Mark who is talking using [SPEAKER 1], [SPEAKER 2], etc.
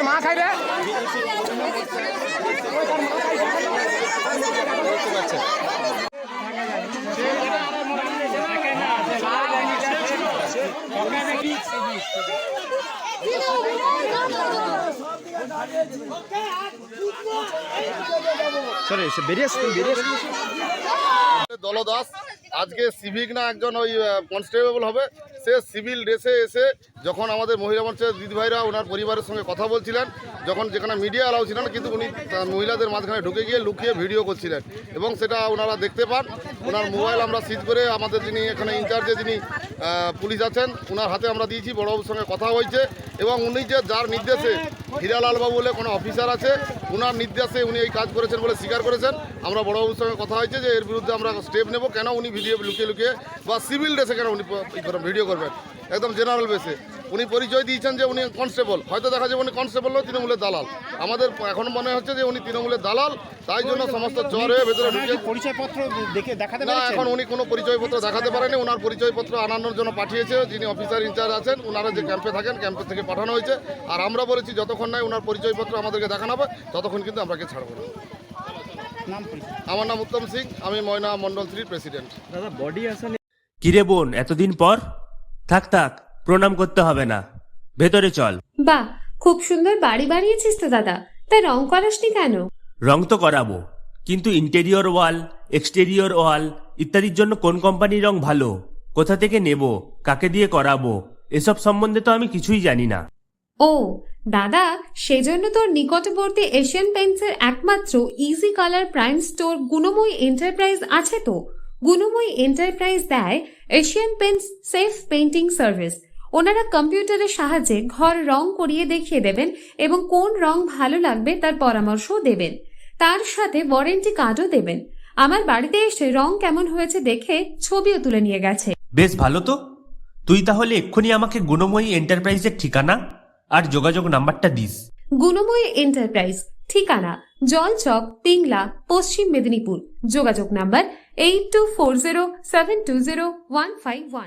[SPEAKER 1] মা খাই রে
[SPEAKER 2] দলদাস আজকে সিভিক না একজন ওই কনস্টেবল হবে, সে সিভিল ড্রেসে এসে যখন আমাদের মহিলা মঞ্চের দিদিভাইরা ওনার পরিবারের সঙ্গে কথা বলছিলেন, যখন যেখানে মিডিয়া অ্যালাউ ছিল না, কিন্তু উনি মহিলাদের মাঝখানে ঢুকে গিয়ে লুকিয়ে ভিডিও করছিলেন এবং সেটা ওনারা দেখতে পান। ওনার মোবাইল আমরা সিজ করে আমাদের যিনি এখানে ইনচার্জে যিনি পুলিশ আছেন ওনার হাতে আমরা দিয়েছি, বড়বাবুর সঙ্গে কথা হয়েছে এবং উনি যে যার নির্দেশে হীরালালবাবু বলে কোনো অফিসার আছে, ওনার নির্দেশে উনি এই কাজ করেছেন বলে স্বীকার করেছেন। আমরা বড়বাবুর সঙ্গে কথা হয়েছে যে এর বিরুদ্ধে আমরা স্টেপ নেব, কেন উনি ভিডিও লুকিয়ে লুকিয়ে বা সিভিল ড্রেসে কেন উনি ভিডিও করবেন, একদম জেনারেল বেসে। উনি পরিচয় দিয়েছেন যে উনি কনস্টেবল, হয়তো দেখা যাবে উনি কনস্টেবল নয়, তৃণমূলের দালাল। আমাদের এখন মনে হচ্ছে যে উনি তৃণমূলের দালাল, তাই জন্য সমস্ত জ্বর হয়ে ভেতরে ঢুকে
[SPEAKER 1] পরিচয়পত্র দেখে দেখাতে
[SPEAKER 2] না, এখন উনি কোনো পরিচয়পত্র দেখাতে পারেনি। ওনার পরিচয়পত্র আনানোর জন্য পাঠিয়েছে যিনি অফিসার ইনচার্জ আছেন, ওনারা যে ক্যাম্পে থাকেন ক্যাম্পের থেকে পাঠানো হয়েছে। আর আমরা বলেছি যতক্ষণ নাই ওনার পরিচয়পত্র আমাদেরকে দেখানো হবে ততক্ষণ কিন্তু আমরা ছাড়বো না। আমার নাম উত্তম সিং, আমি ময়না মন্ডল 3 প্রেসিডেন্ট।
[SPEAKER 3] দাদা বডি আসলে
[SPEAKER 4] কিরে বোন, এতদিন পর? থাক থাক, প্রণাম করতে হবে না, ভেতরে চল।
[SPEAKER 5] বাহ, খুব সুন্দর বাড়ি বানিয়েছিস তো দাদা, তাই রং করাসনি কেন?
[SPEAKER 4] রং তো করাবো, কিন্তু ইন্টেরিয়র ওয়াল, এক্সটেরিয়র ওয়াল ইত্যাদির জন্য কোন কোম্পানির রং ভালো, কোথা থেকে নেব, কাকে দিয়ে করাবো, এসব সম্বন্ধে তো আমি কিছুই জানি না।
[SPEAKER 5] ও দাদা, সেজন্য তোর নিকটবর্তী এশিয়ান পেইন্টসের একমাত্র easy colour prime store Gunamoyee enterprise আছে তো। গুণময়ী এন্টারপ্রাইজ দেয় Asian Paints safe painting service. ওনারা কম্পিউটারের সাহায্যে ঘর রং করিয়ে দেখিয়ে দেবেন এবং কোন রং ভালো লাগবে তার পরামর্শও দেবেন, তার সাথে ওয়ারেন্টি কার্ডও দেবেন। আমার বাড়িতে এসে রং কেমন হয়েছে দেখে ছবিও তুলে নিয়ে গেছে।
[SPEAKER 4] বেশ ভালো তো, তুই তাহলে এক্ষুনি আমাকে গুণময়ী এন্টারপ্রাইজের ঠিকানা আর যোগাযোগ নাম্বারটা দিস।
[SPEAKER 5] গুণময়ী এন্টারপ্রাইজ, ঠিকানা জলচক, পিংলা, পশ্চিম মেদিনীপুর। যোগাযোগ নাম্বার 8240720151।